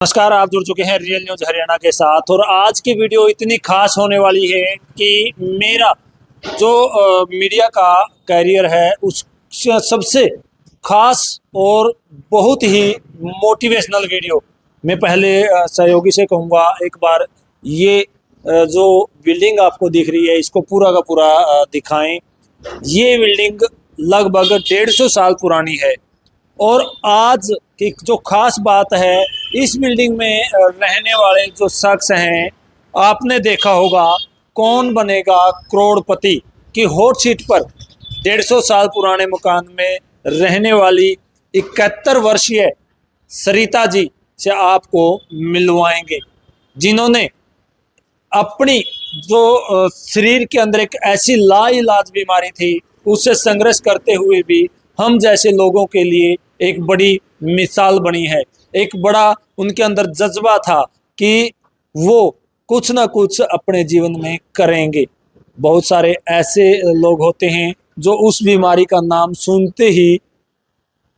नमस्कार, आप जुड़ चुके हैं रियल न्यूज हरियाणा के साथ। और आज की वीडियो इतनी खास होने वाली है कि मेरा जो मीडिया का कैरियर है उस सबसे खास और बहुत ही मोटिवेशनल वीडियो मैं पहले सहयोगी से कहूँगा, एक बार ये जो बिल्डिंग आपको दिख रही है इसको पूरा का पूरा दिखाएं। ये बिल्डिंग लगभग 150 साल पुरानी है और आज की जो खास बात है, इस बिल्डिंग में रहने वाले जो शख्स हैं, आपने देखा होगा कौन बनेगा करोड़पति की हॉट सीट पर 150 साल पुराने मकान में रहने वाली 71 वर्षीय सरिता जी से आपको मिलवाएंगे, जिन्होंने अपनी जो शरीर के अंदर एक ऐसी लाइलाज बीमारी थी उससे संघर्ष करते हुए भी हम जैसे लोगों के लिए एक बड़ी मिसाल बनी है। एक बड़ा उनके अंदर जज्बा था कि वो कुछ ना कुछ अपने जीवन में करेंगे। बहुत सारे ऐसे लोग होते हैं जो उस बीमारी का नाम सुनते ही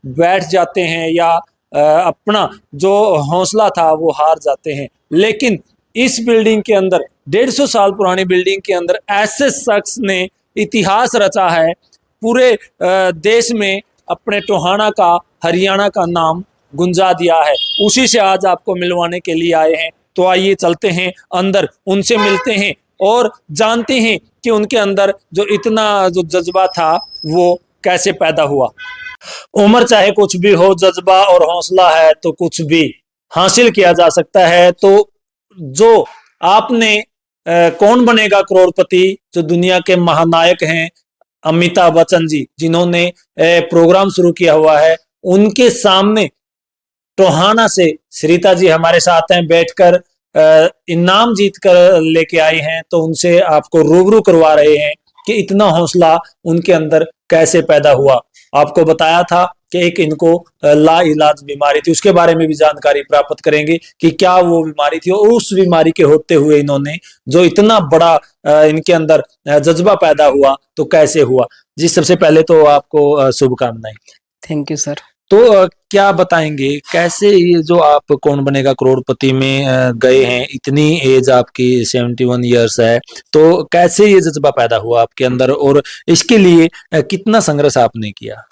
बैठ जाते हैं या अपना जो हौसला था वो हार जाते हैं, लेकिन इस बिल्डिंग के अंदर 150 साल पुरानी बिल्डिंग के अंदर ऐसे शख्स ने इतिहास रचा है, पूरे देश में अपने टोहाना का, हरियाणा का नाम गुंजा दिया है। उसी से आज आपको मिलवाने के लिए आए हैं। तो आइए चलते हैं अंदर, उनसे मिलते हैं और जानते हैं कि उनके अंदर जो इतना जो जज्बा था वो कैसे पैदा हुआ। उम्र चाहे कुछ भी हो, जज्बा और हौसला है तो कुछ भी हासिल किया जा सकता है। तो जो आपने कौन बनेगा करोड़पति, जो दुनिया के महानायक हैं अमिताभ बच्चन जी, जिन्होंने प्रोग्राम शुरू किया हुआ है, उनके सामने टोहाना से सरिता जी हमारे साथ हैं, बैठकर इनाम जीत कर लेके आए हैं। तो उनसे आपको रूबरू करवा रहे हैं कि इतना हौसला उनके अंदर कैसे पैदा हुआ। आपको बताया था कि एक इनको लाइलाज बीमारी थी, उसके बारे में भी जानकारी प्राप्त करेंगे कि क्या वो बीमारी थी और उस बीमारी के होते हुए इन्होंने जो इतना बड़ा इनके अंदर जज्बा पैदा हुआ तो कैसे हुआ। जी, सबसे पहले तो आपको शुभकामनाएं। Thank you sir. तो क्या बताएंगे कैसे ये जो आप कौन बनेगा करोड़पति में गए हैं, इतनी एज आपकी 71 ईयर्स है, तो कैसे ये जज्बा पैदा हुआ आपके अंदर और इसके लिए कितना संघर्ष आपने किया।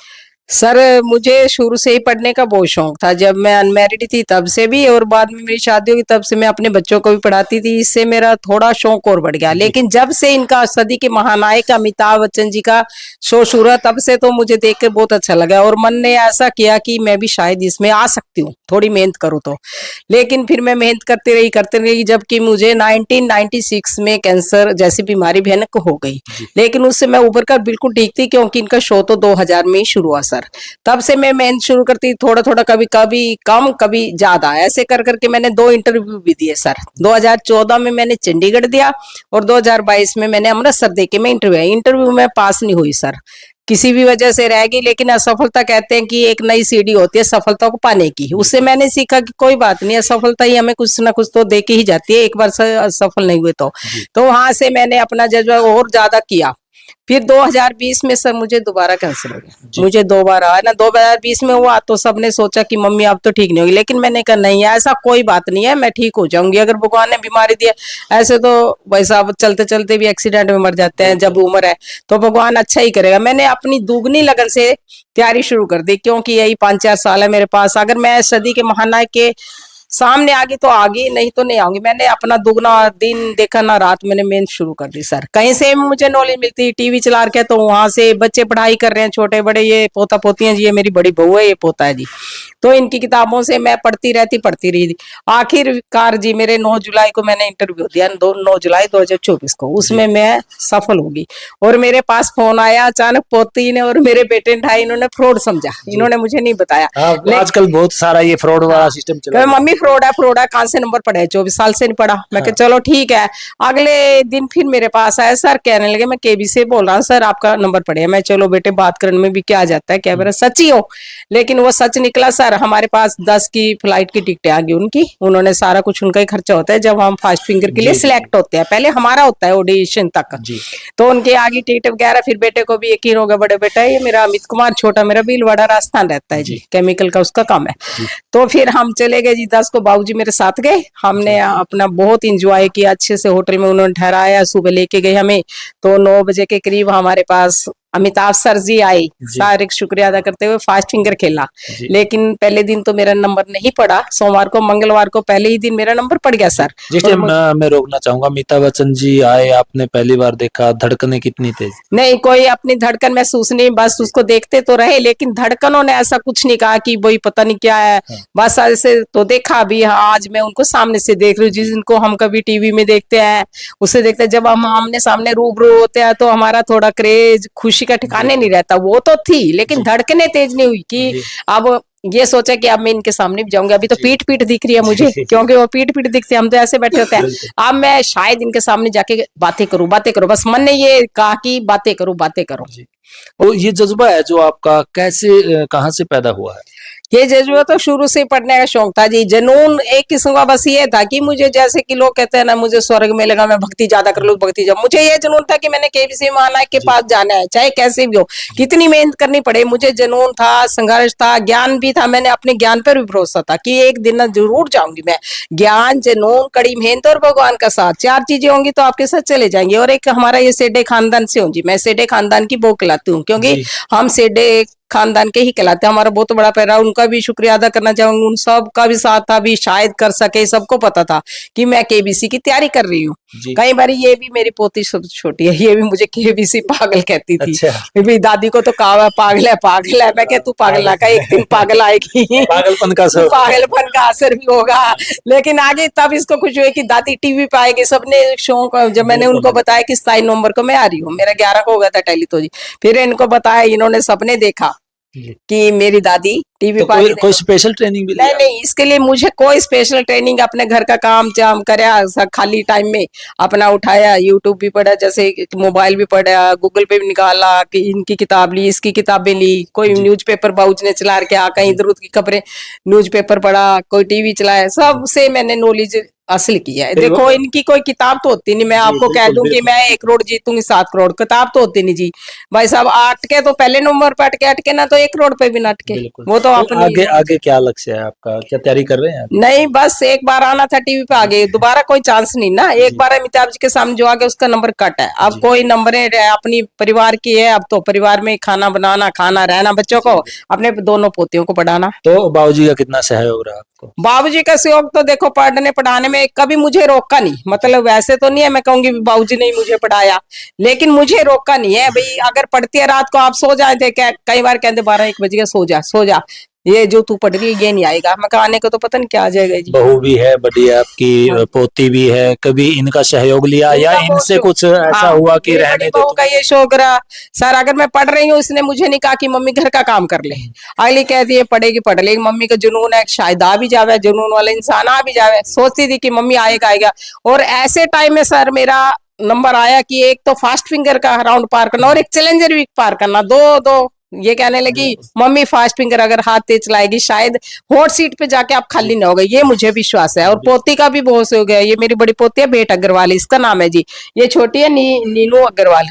सर मुझे शुरू से ही पढ़ने का बहुत शौक था, जब मैं अनमैरिड थी तब से भी, और बाद में मेरी शादी हुई तब से मैं अपने बच्चों को भी पढ़ाती थी। इससे मेरा थोड़ा शौक और बढ़ गया। लेकिन जब से इनका सदी के महानायक अमिताभ बच्चन जी का शो शुरू हुआ तब से तो मुझे देखकर बहुत अच्छा लगा और मन ने ऐसा किया कि मैं भी शायद इसमें आ सकती हूँ, थोड़ी मेहनत करूँ तो। लेकिन फिर मैं मेहनत करती रही जबकि मुझे 1996 में कैंसर जैसी बीमारी भयानक हो गई। लेकिन उससे मैं उभर कर बिल्कुल ठीक थी, क्योंकि इनका शो तो 2000 में ही शुरू हुआ सर। तब से मैं मेहनत शुरू करती, थोड़ा थोड़ा, कभी कभी कम कभी ज्यादा, ऐसे कर करके मैंने 2 इंटरव्यू भी दिए सर। 2014 में मैंने चंडीगढ़ दिया और 2022 में मैंने अमृतसर दे के मैं इंटरव्यू में पास नहीं हुई सर, किसी भी वजह से रह गई। लेकिन असफलता कहते हैं कि एक नई सीढ़ी होती है सफलता को पाने की। उससे मैंने सीखा कि कोई बात नहीं, असफलता ही हमें कुछ ना कुछ तो दे के ही जाती है, एक बार से असफल नहीं हुए तो वहां से मैंने अपना जज्बा और ज्यादा किया। फिर 2020 में सर मुझे दोबारा कैंसर हो गया। मुझे 2 बार आया ना, 2020 में हुआ तो सबने सोचा कि मम्मी अब तो ठीक नहीं होगी, लेकिन मैंने कहा नहीं, ऐसा कोई बात नहीं है, मैं ठीक हो जाऊंगी। अगर भगवान ने बीमारी दी है, ऐसे तो वैसा चलते चलते भी एक्सीडेंट में मर जाते हैं, जब उम्र है तो भगवान अच्छा ही करेगा। मैंने अपनी दुगनी लगन से तैयारी शुरू कर दी, क्योंकि यही 5-4 साल है मेरे पास। अगर मैं सदी के महानायक के सामने आ गई तो आ गई, नहीं तो नहीं आऊंगी। मैंने अपना दुगना दिन देखा ना रात, मैंने मेहनत शुरू कर दी सर। कहीं से मुझे नॉलेज मिलती, टीवी चला रखे तो वहां से बच्चे पढ़ाई कर रहे हैं छोटे बड़े, ये पोता पोती हैं जी, ये मेरी बड़ी बहू है, ये पोता है जी, तो इनकी किताबों से मैं पढ़ती रही। आखिरकार जी मेरे 9 जुलाई को मैंने इंटरव्यू दिया, 9 जुलाई 2024 को, उसमें मैं सफल होगी। और मेरे पास फोन आया अचानक पोती ने और मेरे बेटे ने, इन्होंने फ्रॉड समझा, इन्होंने मुझे नहीं बताया। आजकल बहुत सारा ये फ्रॉड वाला सिस्टम चल रहा है। मम्मी फ्रॉड है, कहाँ से नंबर पढ़े, 24 साल से नहीं पढ़ा। मैं कहा चलो ठीक है। अगले दिन फिर मेरे पास आया, सर कहने लगे मैं केबी से बोल रहा हूँ सर, आपका नंबर पढ़े। मैं चलो बेटे बात करने में भी क्या जाता है, क्या मेरा सच ही हो। लेकिन वो सच निकला सर। हमारे पास 10 की फ्लाइट की टिकटें आ गई उनकी, उन्होंने सारा कुछ, उनका ही खर्चा होता है जब हम फास्ट फिंगर के लिए सिलेक्ट होते हैं, पहले हमारा होता है ऑडिशन तक, तो उनकी आगे टिकट वगैरह। फिर बेटे को भी यकीन होगा, बड़े बेटा ये मेरा अमित कुमार, छोटा मेरा भीलवाड़ा राजस्थान रहता है जी, केमिकल का उसका काम है। तो फिर हम चले गए जी, 10 रात को बाबूजी मेरे साथ गए, हमने अपना बहुत इंजॉय किया, अच्छे से होटल में उन्होंने ठहराया, सुबह लेके गए हमें। तो 9 बजे के करीब हमारे पास अमिताभ सर जी आए, सारे शुक्रिया अदा करते हुए फास्ट फिंगर खेला। लेकिन पहले दिन तो मेरा नंबर नहीं पड़ा, सोमवार को मंगलवार को पहले ही दिन मेरा नंबर पड़ गया सर। जिस टाइम मैं रोकना चाहूंगा, अमिताभ बच्चन जी आए, आपने पहली बार देखा, धड़कनें कितनी तेज? नहीं, कोई अपनी धड़कन महसूस नहीं, बस उसको देखते तो रहे, लेकिन धड़कनों ने ऐसा कुछ नहीं कहा कि वही पता नहीं क्या है। बस ऐसे तो देखा भी, हाँ आज मैं उनको सामने से देख रही हूँ, जिनको हम कभी टीवी में देखते हैं उससे देखते हैं, जब हम आमने सामने रूबरू होते हैं तो हमारा थोड़ा क्रेज खुशी का ठिकाने नहीं रहता। वो तो थी, लेकिन धड़कने तेज नहीं हुई कि अब ये सोचा कि अब मैं इनके सामने भी जाऊंगी। अभी तो पीठ पीठ दिख रही है मुझे, क्योंकि वो पीठ पीठ दिखती है, हम तो ऐसे बैठे होते हैं। अब मैं शायद इनके सामने जाके बातें करूं, बस मन ने ये कहा कि बातें करूं। और ये जज्बा है जो आपका, कैसे कहाँ से पैदा हुआ है? ये जज्बा तो शुरू से पढ़ने का शौक था जी, जुनून एक किस्म का बस ये था कि मुझे, जैसे कि लोग कहते हैं ना, मुझे स्वर्ग में लगा, मैं भक्ति ज्यादा कर लूं, मुझे ये जुनून था कि मैंने केबीसी महानायक के पास जाना है, चाहे कैसे भी हो, कितनी मेहनत करनी पड़े। मुझे जुनून था, संघर्ष था, ज्ञान भी था, मैंने अपने ज्ञान पर भी भरोसा था कि एक दिन जरूर जाऊंगी मैं। ज्ञान, जुनून, कड़ी मेहनत और भगवान का साथ, 4 चीजें होंगी तो आपके साथ चले जाएंगे। और एक हमारा ये सेडे खानदान से हूँ जी, मैं सेडे खानदान की बहू कहलाती हूँ, क्योंकि हम सेडे खानदान के ही कहलाते हैं। हमारा बहुत बड़ा पैरा, उनका भी शुक्रिया अदा करना चाहूंगी, उन सब का भी साथ था, भी शायद कर सके, सबको पता था कि मैं केबीसी की तैयारी कर रही हूँ। कई बार ये भी, मेरी पोती छोटी है, ये भी मुझे केबीसी पागल कहती थी। अच्छा। दादी को तो कहा पागल है, मैं क्या तू पागल ना कहा, एक दिन पागल आएगी, पागलपन का असर भी होगा। लेकिन आगे तब इसको खुश हुई कि दादी टीवी पे आएगी, सबने शौक। जब मैंने उनको बताया कि 27 नवंबर को मैं आ रही हूँ, मेरा 11 को हो गया था टेली, तो जी फिर इनको बताया, इन्होंने सबने देखा कि मेरी दादी टीवी पर। कोई स्पेशल ट्रेनिंग भी नहीं, इसके लिए मुझे कोई स्पेशल ट्रेनिंग, अपने घर का काम जाम करया, खाली टाइम में अपना उठाया, यूट्यूब भी पढ़ा, जैसे मोबाइल भी पढ़ा, गूगल पे भी निकाला कि इनकी किताब ली, इसकी किताबें ली, कोई न्यूज़पेपर बाबूजी ने चला के कहीं इधर उधर की खबरें, न्यूज़पेपर पढ़ा, कोई टीवी चलाया, सबसे मैंने नॉलेज हासिल किया है। देखो, इनकी कोई किताब तो होती नहीं, मैं आपको कह दूं कि मैं 1 करोड़ जीतूंगी, 7 करोड़, किताब तो होती नहीं जी भाई साहब। अटके तो पहले नंबर पे अटके ना तो 1 करोड़ पे भी ना अटके। वो तो अपनी आगे क्या लक्ष्य है आपका, क्या तैयारी कर रहे हैं? नहीं, बस एक बार आना था टीवी पे, आगे दोबारा कोई चांस नहीं ना। एक बार अमिताभ जी के सामने जो आ गया उसका नंबर कट है। अब कोई नंबर अपनी परिवार की है, अब तो परिवार में खाना बनाना, खाना रहना, बच्चों को, अपने दोनों पोतियों को पढ़ाना। तो बाबूजी का कितना सहयोग रहा आपको? बाबूजी का सहयोग तो देखो, पढ़ने पढ़ाने में कभी मुझे रोका नहीं, मतलब वैसे तो नहीं है मैं कहूंगी बाबूजी ने मुझे पढ़ाया, लेकिन मुझे रोका नहीं है भाई। अगर पढ़ती है रात को, आप सो जाए थे, कई बार कहते 12-1 बजे सो जा, ये जो तू पढ़ रही है ये नहीं आएगा। मैं आने को तो पता नहीं क्या आ जाएगा जी। बहू भी है बढ़िया आपकी, पोती भी है, कभी इनका सहयोग लिया या इनसे कुछ ऐसा हुआ कि रहने दो? बहू का ये शौक रहा सर, अगर मैं पढ़ रही हूँ, इसने मुझे नहीं कहा कि मम्मी घर का काम कर ले, अगली कहती है पढ़ेगी पढ़ लेगी। मम्मी का जुनून है, शायद आ भी जावे, जुनून वाला इंसान आ भी जावे, सोचती थी कि मम्मी आएगा। और ऐसे टाइम में सर मेरा नंबर आया कि एक तो फास्ट फिंगर का राउंड पार करना और एक चैलेंजर वीक पार करना, दो ये कहने लगी मम्मी फास्ट फिंगर अगर हाथ तेज चलाएगी शायद हॉट सीट पे जाके आप खाली ना होगा, ये मुझे विश्वास है। और पोती का भी बहुत हो गया, ये मेरी बड़ी पोती है बेट अग्रवाल, इसका नाम है जी, ये छोटी है नीनू अग्रवाल,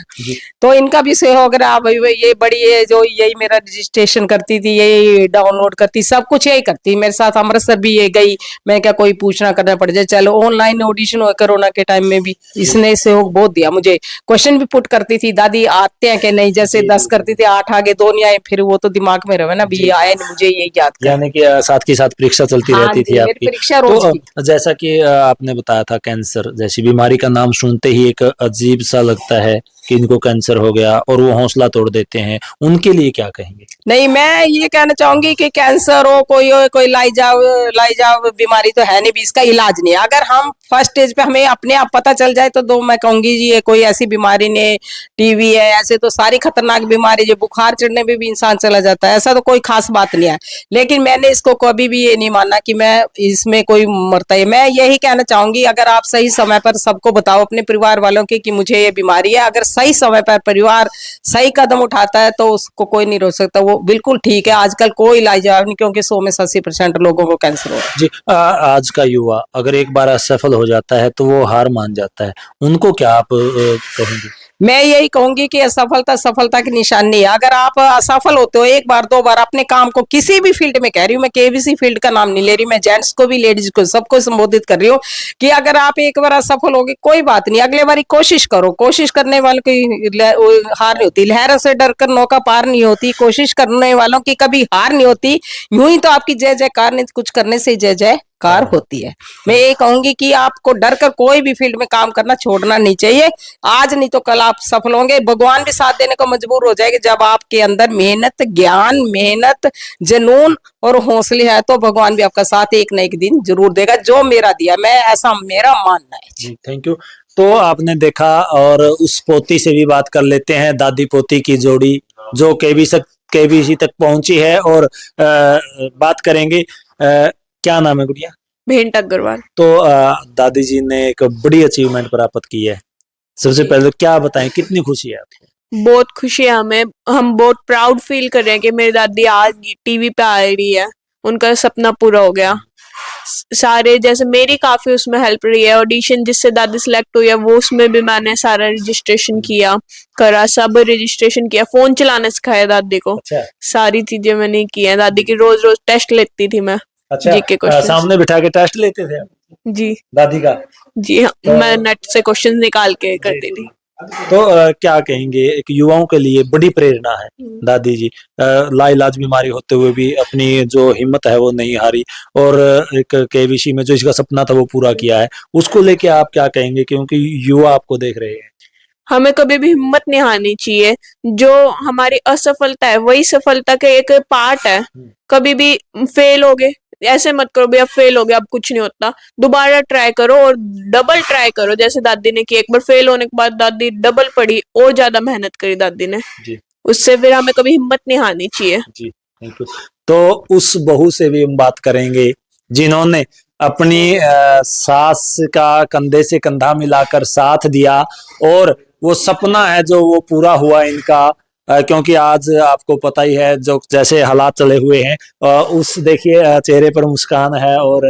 तो इनका भी सहयोग रहा। ये बड़ी है जो यही मेरा रजिस्ट्रेशन करती थी, यही डाउनलोड करती, सब कुछ यही करती मेरे साथ। अमृतसर भी ये गई, मैं क्या कोई पूछना करना पड़ जाए, चलो ऑनलाइन ऑडिशन हुआ कोरोना के टाइम में भी, इसने सहयोग बहुत दिया मुझे। क्वेश्चन भी पुट करती थी, दादी आते हैं कि नहीं, जैसे 10 करती थी 8 आगे 2 नहीं आए, फिर वो तो दिमाग में रहे ना भी, ये आया नहीं, मुझे ये याद कर। यानी कि साथ के साथ परीक्षा चलती रहती थी आपकी? परीक्षा रोज तो जैसा कि आपने बताया था, कैंसर जैसी बीमारी का नाम सुनते ही एक अजीब सा लगता है कि इनको कैंसर हो गया और वो हौसला तोड़ देते हैं, उनके लिए क्या कहेंगे? नहीं, मैं ये कहना चाहूंगी कि कैंसर हो, कोई लाइजाब बीमारी तो है नहीं भी, इसका इलाज नहीं है। अगर हम फर्स्ट स्टेज पे हमें अपने आप पता चल जाए तो मैं कहूंगी जी ये कोई ऐसी बीमारी नहीं, टीवी है, ऐसे तो सारी खतरनाक बीमारी, जो बुखार चढ़ने में भी इंसान चला जाता है, ऐसा तो कोई खास बात नहीं है। लेकिन मैंने इसको कभी भी ये नहीं माना कि मैं इसमें कोई मरता है। मैं यही कहना चाहूंगी, अगर आप सही समय पर सबको बताओ अपने परिवार वालों के कि मुझे ये बीमारी है, अगर सही समय पर परिवार सही कदम उठाता है तो उसको कोई नहीं रोक सकता, वो बिल्कुल ठीक है। आजकल कोई इलाज नहीं, क्योंकि 100 में 80% लोगों को कैंसर हो रहा है। जी, आज का युवा अगर एक बार असफल हो जाता है तो वो हार मान जाता है, उनको क्या आप कहेंगे? मैं यही कहूंगी कि असफलता सफलता की निशानी नहीं है। अगर आप असफल होते हो एक बार दो बार अपने काम को किसी भी फील्ड में, कह रही हूँ मैं, केबीसी फील्ड का नाम नहीं ले रही, मैं जेंट्स को भी लेडीज को सबको संबोधित कर रही हूँ कि अगर आप एक बार असफल होगे कोई बात नहीं, अगले बार कोशिश करो। कोशिश करने वालों की हार नहीं होती, लहरों से डरकर नौका पार नहीं होती, कोशिश करने वालों की कभी हार नहीं होती। यूं ही तो आपकी जय जयकार नहीं, कुछ करने से जय जयकार होती है। मैं ये कहूंगी कि आपको डर कर कोई भी फील्ड में काम करना छोड़ना नहीं चाहिए। आज नहीं तो कल आप सफल होंगे। भगवान भी साथ देने को मजबूर हो जाएंगे। जब आपके अंदर मेहनत, ज्ञान, मेहनत, जुनून और हौसले है तो भगवान भी आपका साथ एक न एक दिन जरूर देगा, जो मेरा दिया, मैं ऐसा मेरा मानना है जी। Thank you. तो आपने देखा, और उस पोती से भी बात कर लेते हैं, दादी पोती की जोड़ी जो केबीसी तक पहुंची है, और बात करेंगे। क्या नाम है गुड़िया? भेंट अग्रवाल। तो दादी जी ने एक बड़ी अचीवमेंट प्राप्त की है। सबसे पहले तो क्या बताएं, कितनी खुशी है आपको? बहुत खुशी है हमें, हम बहुत प्राउड फील कर रहे हैं कि मेरी दादी आज टीवी पे आ रही है, उनका सपना पूरा हो गया। सारे जैसे मेरी काफी उसमें हेल्प रही है। ऑडिशन जिससे दादी सिलेक्ट हुई है वो उसमें भी मैंने सारा रजिस्ट्रेशन किया, करा, सब रजिस्ट्रेशन किया, फोन चलाना सिखाया दादी को। अच्छा। सारी चीजें मैंने की है। दादी की रोज रोज टेस्ट लेती थी मैं। अच्छा, जीके क्वेश्चन सामने बिठा के टेस्ट लेते थे आप? जी दादी का? जी हाँ, तो मैं नेट से क्वेश्चन निकाल के करती थी। तो क्या कहेंगे, एक युवाओं के लिए बड़ी प्रेरणा है दादी जी। लाइलाज बीमारी होते हुए भी अपनी जो हिम्मत है वो नहीं हारी, और एक केबीसी में जो इसका सपना था वो पूरा किया है। उसको लेके आप क्या कहेंगे, क्योंकि युवा आपको देख रहे हैं? हमें कभी भी हिम्मत नहीं हारनी चाहिए। जो हमारी असफलता है वही सफलता का एक पार्ट है। कभी भी फेल हो गए ऐसे मत करो भैया, फेल हो गया अब कुछ नहीं होता, दोबारा ट्राई करो और डबल ट्राई करो। जैसे दादी ने की, एक बार फेल होने के बाद दादी डबल पढ़ी और ज्यादा मेहनत करी दादी ने जी। उससे फिर हमें कभी हिम्मत नहीं हारनी चाहिए जी, थैंक यू। तो उस बहू से भी हम बात करेंगे जिन्होंने अपनी सास का कंधे से कंधा मिलाकर साथ दिया, और वो सपना है जो वो पूरा हुआ इनका। क्योंकि आज आपको पता ही है जो जैसे हालात चले हुए हैं, उस देखिए चेहरे पर मुस्कान है। और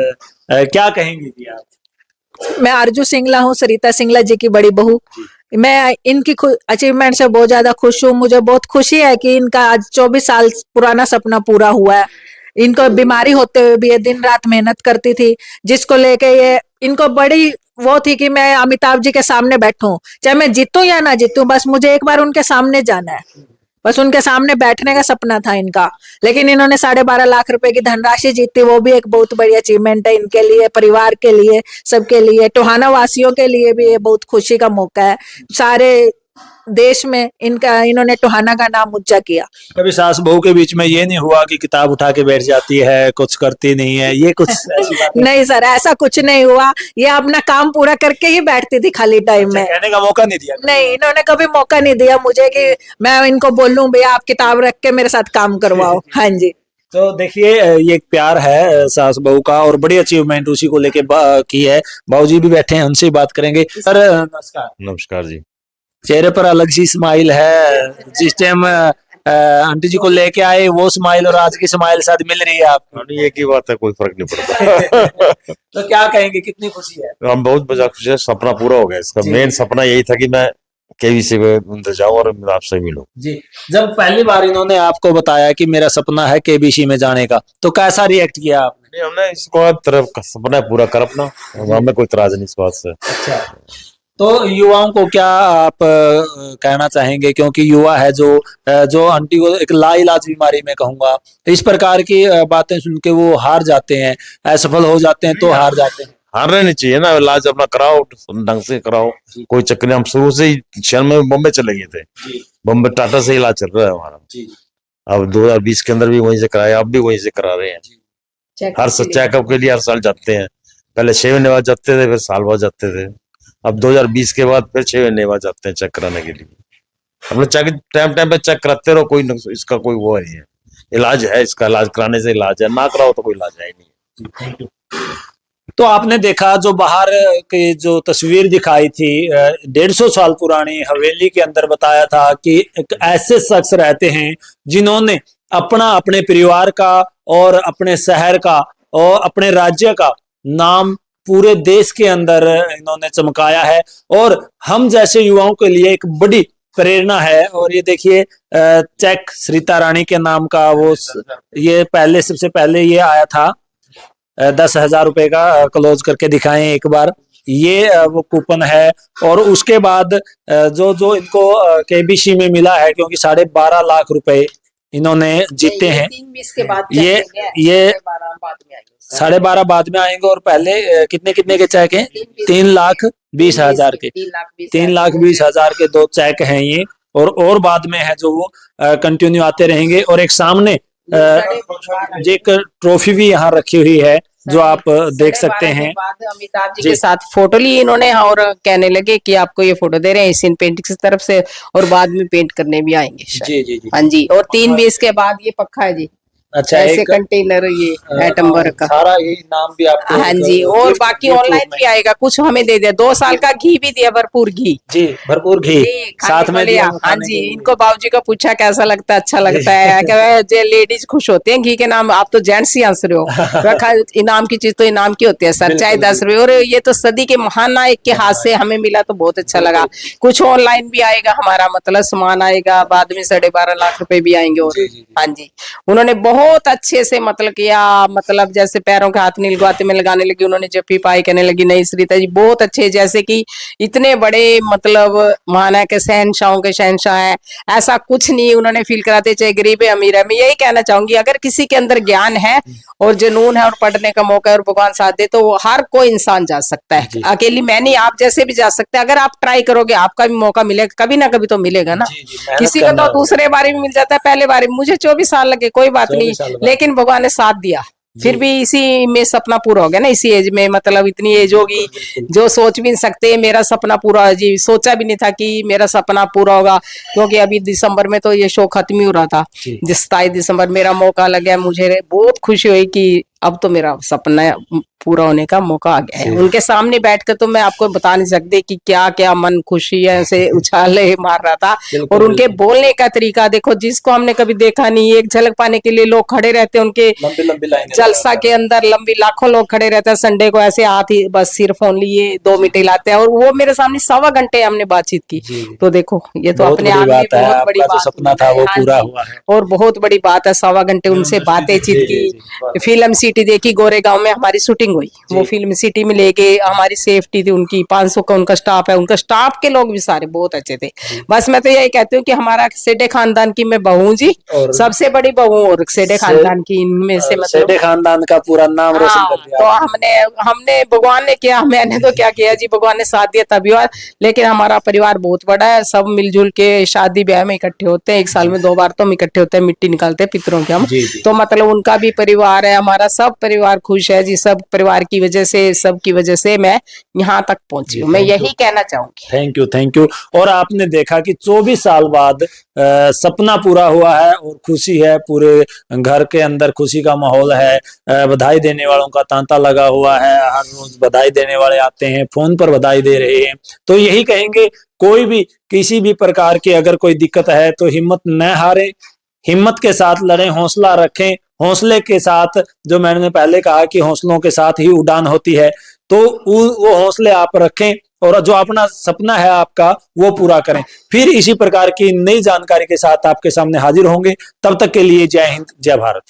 क्या कहेंगी जी आप? मैं आरजू सिंगला हूँ, सरिता सिंगला जी की बड़ी बहू। मैं इनकी अचीवमेंट से बहुत ज्यादा खुश हूँ। मुझे बहुत खुशी है कि इनका आज 24 साल पुराना सपना पूरा हुआ है। इनको बीमारी होते हुए भी ये दिन रात मेहनत करती थी, जिसको लेके ये इनको बड़ी वो थी कि मैं अमिताभ जी के सामने बैठूं, चाहे मैं जीतूं या ना जीतूं, बस मुझे एक बार उनके सामने जाना है। बस उनके सामने बैठने का सपना था इनका। लेकिन इन्होंने 12.5 लाख रुपए की धनराशि जीती, वो भी एक बहुत बड़ी अचीवमेंट है इनके लिए, परिवार के लिए, सबके लिए। टोहाना वासियों के लिए भी ये बहुत खुशी का मौका है। सारे देश में इन्होंने टोहाना का नाम ऊंचा किया। कभी सास बहू के बीच में ये नहीं हुआ कि किताब उठा के बैठ जाती है, कुछ करती नहीं है, ये कुछ ऐसी बात नहीं सर, ऐसा कुछ नहीं हुआ। ये अपना काम पूरा करके ही बैठती थी खाली टाइम में। कहने का मौका नहीं दिया? नहीं, इन्होंने कभी मौका नहीं दिया मुझे कि मैं इनको बोलूं भैया आप किताब रख के मेरे साथ काम करवाओ। हाँ जी। तो देखिए, ये एक प्यार है सास बहू का, और बड़ी अचीवमेंट उसी को लेके की है। बाबूजी भी बैठे हैं, उनसे ही बात करेंगे। सर नमस्कार। नमस्कार जी। चेहरे पर अलग सी स्माइल है। जिस टाइम आंटी जी को लेके आए वो स्माइल और आज की स्माइल शायद मिल रही है आपको? एक ही बात है, कोई फर्क नहीं पड़ता। तो क्या कहेंगे, कितनी खुशी है? हम बहुत मजा खुश है, सपना पूरा हो गया। इसका मेन सपना यही था कि मैं केबीसी में अंदर जाऊं और आपसे मिलूं। जी, जब पहली बार इन्होंने आपको बताया कि मेरा सपना है केबीसी में जाने का, तो कैसा रिएक्ट किया आपने? हमने इसको तरफ सपना पूरा कर अपना, हमें कोई इतराज नहीं इस बात से। अच्छा, तो युवाओं को क्या आप कहना चाहेंगे, क्योंकि युवा है जो आंटी को एक लाइलाज बीमारी में कहूंगा, इस प्रकार की बातें सुन के वो हार जाते हैं, असफल हो जाते हैं तो हार जाते हैं। हारना नहीं चाहिए ना, इलाज अपना कराओ, ढंग से कराओ, कोई चक्कर नहीं। हम शुरू से ही शहर में बॉम्बे चले गए थे, बॉम्बे टाटा से इलाज चल रहा है हमारा। अब 2020 के अंदर भी वहीं से कराया, अब भी वहीं से करा रहे हैं। हर चेकअप के लिए हर साल जाते हैं। पहले 6 महीने बाद जाते थे, फिर साल बाद जाते थे। अब 2020 के बाद फिर 6 महीने बाद जाते हैं चेक कराने के लिए। हम लोग टाइम टाइम पे चेक कराते रहो, कोई इसका कोई वो नहीं है। इलाज है, इसका इलाज कराने से इलाज है, ना कराओ तो कोई इलाज है ही नहीं। तो आपने देखा जो बाहर की जो तस्वीर दिखाई थी 150 साल पुरानी हवेली के अंदर, बताया था कि एक ऐसे शख्स रहते हैं जिन्होंने अपने परिवार का और अपने शहर का और अपने राज्य का नाम पूरे देश के अंदर इन्होंने चमकाया है और हम जैसे युवाओं के लिए एक बड़ी प्रेरणा है। और ये देखिए चेक सरिता रानी के नाम का वो ये पहले सबसे पहले ये आया था 10,000 रुपए का, क्लोज करके दिखाएं एक बार, ये वो कूपन है। और उसके बाद जो इनको केबीसी में मिला है, क्योंकि 12.5 लाख रुपए इन्होंने जीते हैं। ये 12.5 बाद में आएंगे और पहले कितने के चेक हैं? 3,20,000 के, 3,20,000 के 2 चेक हैं ये। और बाद में है जो वो कंटिन्यू आते रहेंगे। और एक सामने एक ट्रॉफी भी यहाँ रखी हुई है जो आप देख सकते हैं। अमिताभ जी के साथ फोटो ली इन्होंने और कहने लगे कि आपको ये फोटो दे रहे हैं एशियन पेंटिंग्स की तरफ से और बाद में पेंट करने भी आएंगे। जी। हाँ जी। और 3:20 के बाद ये पक्का है जी। अच्छा, ऐसे एक कंटेनर ये एटम वर्क का सारा ये नाम भी आपको। हाँ जी। और बाकी ऑनलाइन भी आएगा, कुछ हमें दे दिया, 2 साल का घी भी दिया, भरपूर घी जी, भरपूर घी साथ में दिया। हाँ जी। इनको बाबूजी को पूछा कैसा लगता है, अच्छा लगता है क्या? लेडीज खुश होते हैं घी के नाम, आप तो जेंट्स ही हंस रहे हो। रखा इनाम की चीज तो इनाम की होती है सर, चाहे 10 रुपए। और ये तो सदी के महान नायक के हाथ से हमें मिला तो बहुत अच्छा लगा। कुछ ऑनलाइन भी आएगा हमारा, मतलब सामान आएगा बाद में, 12.5 लाख रुपए भी आएंगे। और हाँ जी, उन्होंने बहुत अच्छे से मतलब किया, मतलब जैसे पैरों के हाथ नीलगाते में लगाने लगी, उन्होंने जप्पी पाई कहने लगी नहीं सरिता जी बहुत अच्छे, जैसे कि इतने बड़े मतलब माना के शहनशाहों के शहनशाह है, ऐसा कुछ नहीं उन्होंने फील कराते, चाहे गरीब है अमीर है। मैं यही कहना चाहूंगी अगर किसी के अंदर ज्ञान है और जुनून है और पढ़ने का मौका है और भगवान साथ दे तो हर कोई इंसान जा सकता है। अकेली मैं नहीं, आप जैसे भी जा सकते हैं। अगर आप ट्राई करोगे आपका भी मौका मिलेगा, कभी ना कभी तो मिलेगा ना। किसी को तो दूसरे बारे में मिल जाता है, पहले बारे में मुझे 24 साल लगे, कोई बात नहीं, लेकिन भगवान ने साथ दिया। फिर भी इसी में सपना पूरा हो गया ना, इसी एज में, मतलब इतनी एज होगी जो सोच भी नहीं सकते मेरा सपना पूरा जी, सोचा भी नहीं था कि मेरा सपना पूरा होगा। क्योंकि अभी दिसंबर में तो ये शो खत्म ही हो रहा था, 27 दिसंबर मेरा मौका लग गया। मुझे बहुत खुशी हुई कि अब तो मेरा सपना पूरा होने का मौका आ गया है। उनके सामने बैठकर तो मैं आपको बता नहीं सकती कि क्या क्या मन खुशी से उछाले मार रहा था। और उनके बोलने का तरीका देखो, जिसको हमने कभी देखा नहीं, एक झलक पाने के लिए लोग खड़े रहते हैं उनके लंबी लाइन जलसा के अंदर, लंबी लाखों लोग खड़े रहते हैं। संडे को ऐसे हाथ ही बस सिर फोन लिए 2 मिनट हिलाते हैं और वो मेरे सामने 1.25 घंटे हमने बातचीत की। तो देखो ये तो अपने आप में बहुत बड़ी बात, सपना था वो पूरा हुआ है और बहुत बड़ी बात है। 1.25 घंटे उनसे बातें चीत की, फिल्म सिटी देखी, गोरेगांव में हमारी शूटिंग हुई, वो फिल्म सिटी में लेके हमारी सेफ्टी थी उनकी, 500 का उनका स्टाफ है, उनका स्टाफ के लोग भी सारे बहुत अच्छे थे। बस मैं तो यही कहती हूँ कि हमारा सेठे खानदान की मैं बहू जी, सबसे बड़ी बहू और सेठे खानदान की, इनमें से मतलब सेठे खानदान का पूरा नाम रोशन कर दिया। तो हमने भगवान ने किया, मैंने तो क्या किया जी, भगवान ने साथ दिया तभी। और लेकिन हमारा परिवार बहुत बड़ा है, सब मिलजुल के शादी ब्याह में इकट्ठे होते हैं, 1 साल में 2 बार तो हम इकट्ठे होते हैं, मिट्टी निकालते हैं पितरों के हम। तो मतलब उनका भी परिवार है, हमारा सब परिवार खुश है जी। सब परिवार की वजह से, सब की वजह से मैं यहाँ तक पहुंची हूँ, मैं यही कहना चाहूंगी। Thank you. और आपने देखा कि 24 साल बाद सपना पूरा हुआ है और खुशी है, पूरे घर के अंदर खुशी का माहौल है। बधाई देने वालों का तांता लगा हुआ है, हर रोज बधाई देने वाले आते हैं, फोन पर बधाई दे रहे हैं। तो यही कहेंगे कोई भी किसी भी प्रकार की अगर कोई दिक्कत है तो हिम्मत न हारें, हिम्मत के साथ लड़ें, हौसला रखें। हौसले के साथ, जो मैंने पहले कहा कि हौसलों के साथ ही उड़ान होती है, तो वो हौसले आप रखें और जो अपना सपना है आपका वो पूरा करें। फिर इसी प्रकार की नई जानकारी के साथ आपके सामने हाजिर होंगे। तब तक के लिए जय हिंद, जय भारत।